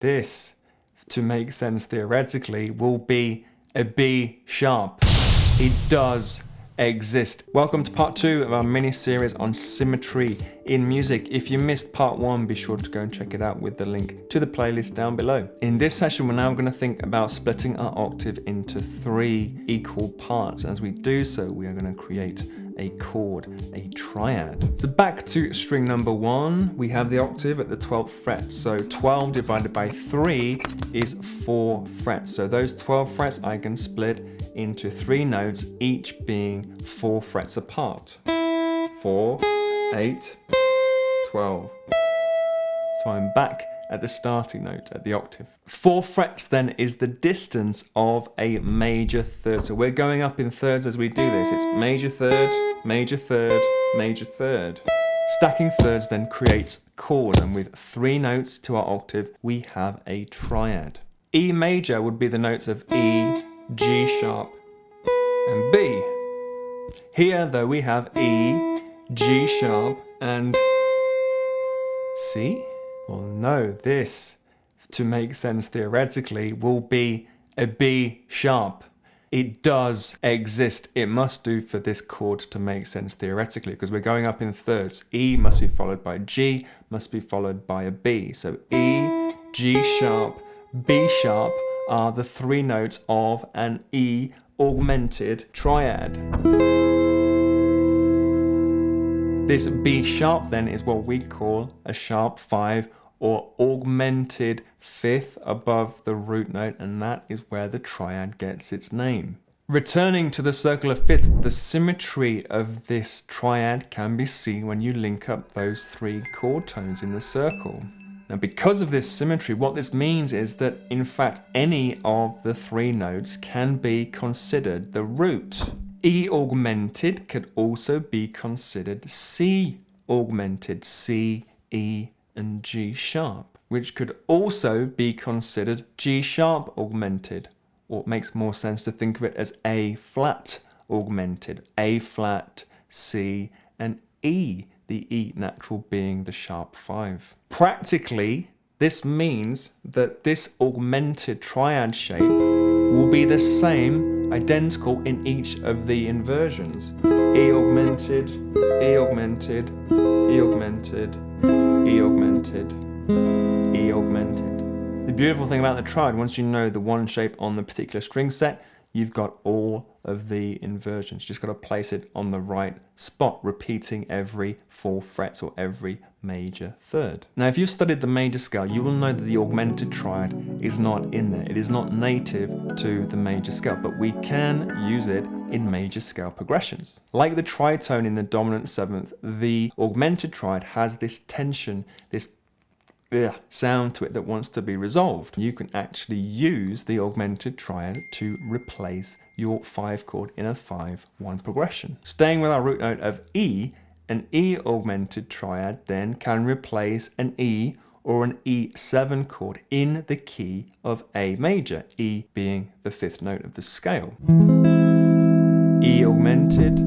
This, to make sense theoretically, will be a B sharp. It does exist. Welcome to part 2 of our mini-series on symmetry in music. If you missed part 1, be sure to go and check it out with the link to the playlist down below. In this session, we're now going to think about splitting our octave into 3 equal parts. As we do so, we are going to create a chord, a triad. So back to string number 1, we have the octave at the 12th fret. So 12 divided by 3 is 4 frets. So those 12 frets I can split into 3 notes, each being 4 frets apart. 4, 8, 12. So I'm back at the starting note, at the octave. 4 frets then is the distance of a major third. So we're going up in thirds as we do this. It's major third, major third, major third. Stacking thirds then creates chord, and with 3 notes to our octave, we have a triad. E major would be the notes of E, G sharp, and B. Here, though, we have E, G sharp, and C. Well, no, this, to make sense theoretically, will be a B sharp. It does exist. It must do for this chord to make sense theoretically, because we're going up in thirds. E must be followed by G, must be followed by a B. So E, G sharp, B sharp are the 3 notes of an E augmented triad. This B sharp then is what we call a sharp 5 or augmented 5th above the root note, and that is where the triad gets its name. Returning to the circle of 5ths, the symmetry of this triad can be seen when you link up those 3 chord tones in the circle. Now, because of this symmetry, what this means is that, in fact, any of the 3 notes can be considered the root. E augmented could also be considered C augmented, C, E, and G sharp, which could also be considered G sharp augmented, or it makes more sense to think of it as A flat augmented, A flat, C, and E, the E natural being the sharp 5. Practically, this means that this augmented triad shape will be the same, identical in each of the inversions. E augmented, E augmented, E augmented, E augmented, E augmented. The beautiful thing about the triad, once you know the one shape on the particular string set, you've got all of the inversions. You just got to place it on the right spot, repeating every 4 frets or every major third. Now, if you've studied the major scale, you will know that the augmented triad is not in there. It is not native to the major scale, but we can use it in major scale progressions. Like the tritone in the dominant 7th, the augmented triad has this tension, this sound to it that wants to be resolved. You can actually use the augmented triad to replace your 5 chord in a 5-1 progression. Staying with our root note of E, an E augmented triad then can replace an E or an E7 chord in the key of A major, E being the 5th note of the scale. E augmented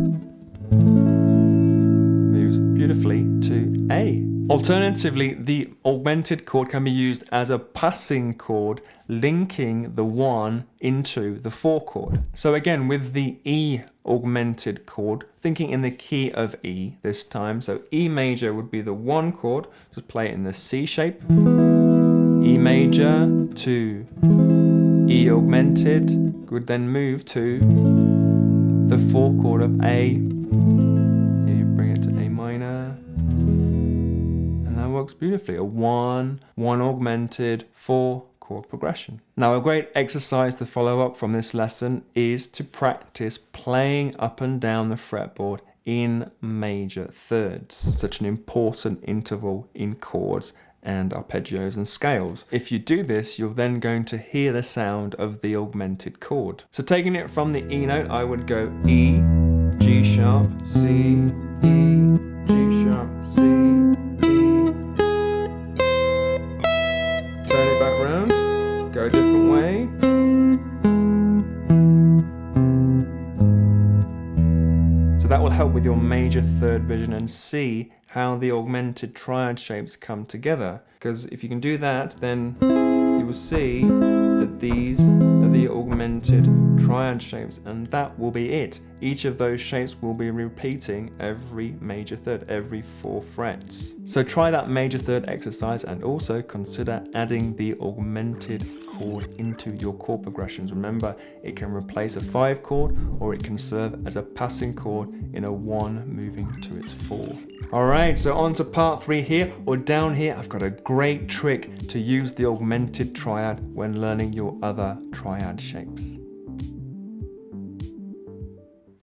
moves beautifully to A. Alternatively, the augmented chord can be used as a passing chord, linking the 1 into the 4 chord. So again, with the E augmented chord, thinking in the key of E this time, so E major would be the 1 chord, just play it in the C shape, E major to E augmented, would then move to the 4 chord of A, here you bring it to A minor, that works beautifully. A 1 augmented, 4 chord progression. Now, a great exercise to follow up from this lesson is to practice playing up and down the fretboard in major thirds, such an important interval in chords and arpeggios and scales. If you do this, you're then going to hear the sound of the augmented chord. So taking it from the E note, I would go E, G sharp, C, E, G sharp, C, turn it back round, go a different way. So that will help with your major third vision and see how the augmented triad shapes come together. Because if you can do that, then you will see that these are the augmented triad shapes, and that will be it. Each of those shapes will be repeating every major third, every 4 frets. So try that major third exercise, and also consider adding the augmented chord into your chord progressions. Remember, it can replace a 5 chord, or it can serve as a passing chord in a 1 moving to its 4. Alright, so on to part 3 here, or down here, I've got a great trick to use the augmented triad when learning your other triad shapes.